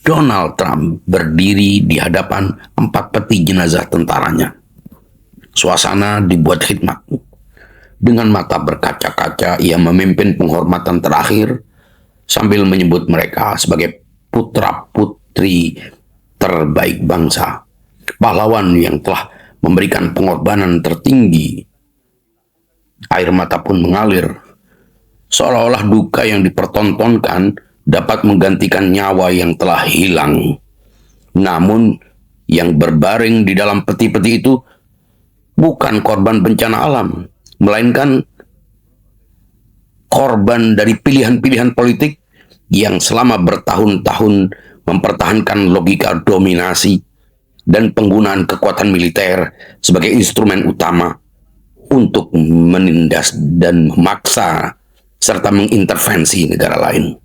Donald Trump berdiri di hadapan 4 peti jenazah tentaranya. Suasana dibuat khidmat. Dengan mata berkaca-kaca, ia memimpin penghormatan terakhir sambil menyebut mereka sebagai putra-putri terbaik bangsa, pahlawan yang telah memberikan pengorbanan tertinggi. Air mata pun mengalir, seolah-olah duka yang dipertontonkan dapat menggantikan nyawa yang telah hilang. Namun, yang berbaring di dalam peti-peti itu bukan korban bencana alam, melainkan korban dari pilihan-pilihan politik yang selama bertahun-tahun mempertahankan logika dominasi dan penggunaan kekuatan militer sebagai instrumen utama untuk menindas dan memaksa serta mengintervensi negara lain.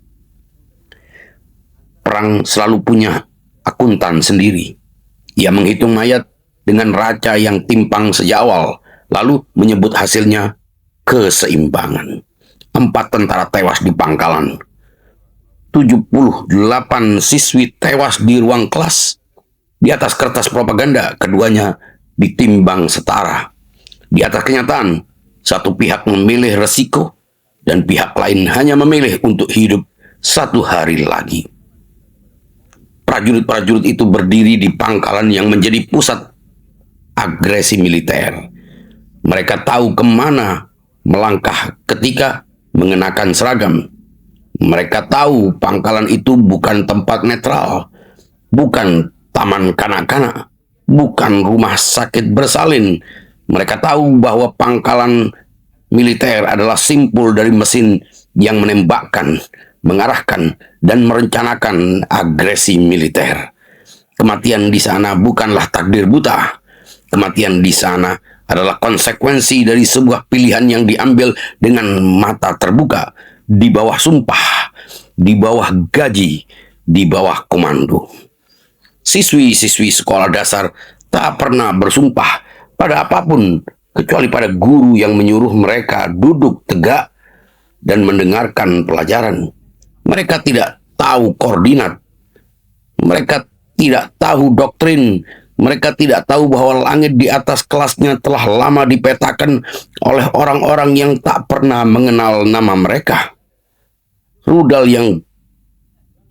Perang selalu punya akuntan sendiri. Ia menghitung mayat dengan raca yang timpang sejak awal, lalu menyebut hasilnya keseimbangan. 4 tentara tewas di pangkalan. 78 siswi tewas di ruang kelas. Di atas kertas propaganda, keduanya ditimbang setara. Di atas kenyataan, satu pihak memilih resiko dan pihak lain hanya memilih untuk hidup 1 hari lagi. Prajurit-prajurit itu berdiri di pangkalan yang menjadi pusat agresi militer. Mereka tahu kemana melangkah ketika mengenakan seragam. Mereka tahu pangkalan itu bukan tempat netral, bukan taman kanak-kanak, bukan rumah sakit bersalin. Mereka tahu bahwa pangkalan militer adalah simpul dari mesin yang menembakkan, mengarahkan, dan merencanakan agresi militer. Kematian di sana bukanlah takdir buta. Kematian di sana adalah konsekuensi dari sebuah pilihan yang diambil dengan mata terbuka, di bawah sumpah, di bawah gaji, di bawah komando. Siswi-siswi sekolah dasar tak pernah bersumpah pada apapun kecuali pada guru yang menyuruh mereka duduk tegak dan mendengarkan pelajaran. Mereka tidak tahu koordinat. Mereka tidak tahu doktrin. Mereka tidak tahu bahwa langit di atas kelasnya telah lama dipetakan oleh orang-orang yang tak pernah mengenal nama mereka. Rudal yang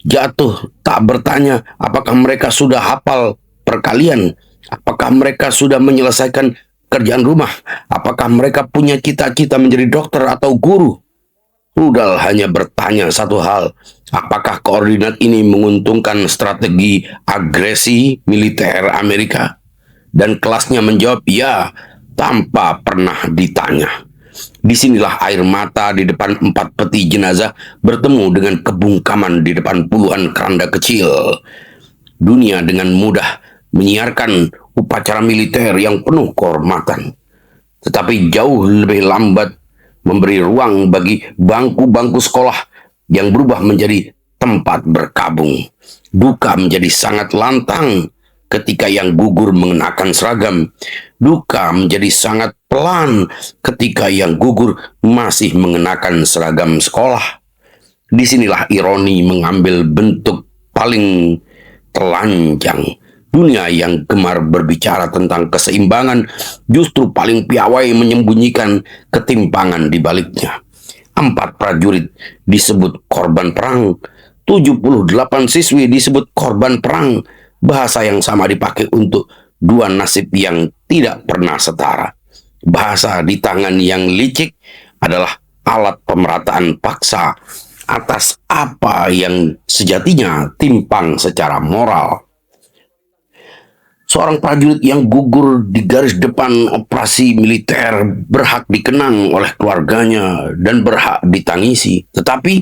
jatuh tak bertanya apakah mereka sudah hafal perkalian, apakah mereka sudah menyelesaikan kerjaan rumah, apakah mereka punya cita-cita menjadi dokter atau guru. Rudal hanya bertanya satu hal, apakah koordinat ini menguntungkan strategi agresi militer Amerika? Dan kelasnya menjawab ya, tanpa pernah ditanya. Disinilah air mata di depan 4 peti jenazah bertemu dengan kebungkaman di depan puluhan keranda kecil. Dunia dengan mudah menyiarkan upacara militer yang penuh kehormatan, tetapi jauh lebih lambat memberi ruang bagi bangku-bangku sekolah yang berubah menjadi tempat berkabung. Duka menjadi sangat lantang ketika yang gugur mengenakan seragam. Duka menjadi sangat pelan ketika yang gugur masih mengenakan seragam sekolah. Disinilah ironi mengambil bentuk paling telanjang. Dunia yang gemar berbicara tentang keseimbangan justru paling piawai menyembunyikan ketimpangan di baliknya. 4 prajurit disebut korban perang, 78 siswi disebut korban perang. Bahasa yang sama dipakai untuk 2 nasib yang tidak pernah setara. Bahasa di tangan yang licik adalah alat pemerataan paksa atas apa yang sejatinya timpang secara moral. Seorang prajurit yang gugur di garis depan operasi militer berhak dikenang oleh keluarganya dan berhak ditangisi. Tetapi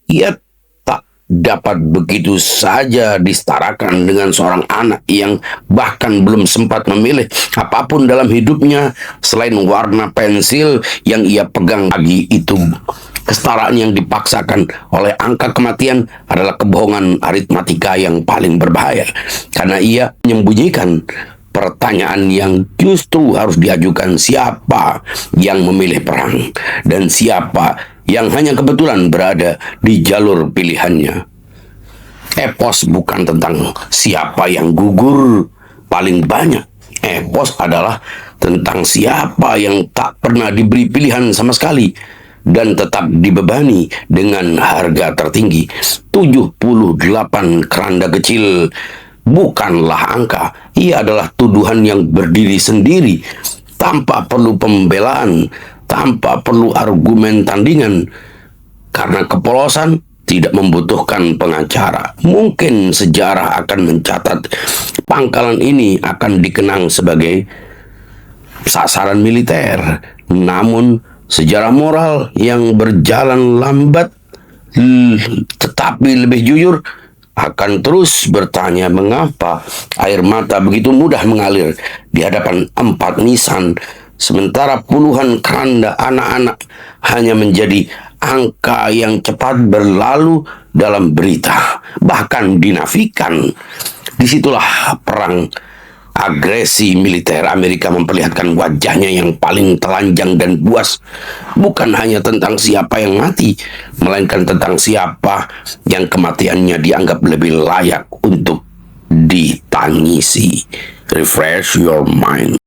ia tak dapat begitu saja disetarakan dengan seorang anak yang bahkan belum sempat memilih apapun dalam hidupnya selain warna pensil yang ia pegang pagi itu. Kesetaraan yang dipaksakan oleh angka kematian adalah kebohongan aritmatika yang paling berbahaya, karena ia menyembunyikan pertanyaan yang justru harus diajukan: siapa yang memilih perang dan siapa yang hanya kebetulan berada di jalur pilihannya. Epos bukan tentang siapa yang gugur paling banyak. Epos adalah tentang siapa yang tak pernah diberi pilihan sama sekali dan tetap dibebani dengan harga tertinggi. 78 keranda kecil bukanlah angka. Ia adalah tuduhan yang berdiri sendiri, tanpa perlu pembelaan, tanpa perlu argumen tandingan. Karena kepolosan tidak membutuhkan pengacara. Mungkin sejarah akan mencatat pangkalan ini akan dikenang sebagai sasaran militer. Namun, sejarah moral yang berjalan lambat tetapi lebih jujur akan terus bertanya mengapa air mata begitu mudah mengalir di hadapan 4 nisan, sementara puluhan keranda anak-anak hanya menjadi angka yang cepat berlalu dalam berita, bahkan dinafikan. Disitulah perang agresi militer Amerika memperlihatkan wajahnya yang paling telanjang dan buas. Bukan hanya tentang siapa yang mati, melainkan tentang siapa yang kematiannya dianggap lebih layak untuk ditangisi. Refresh your mind.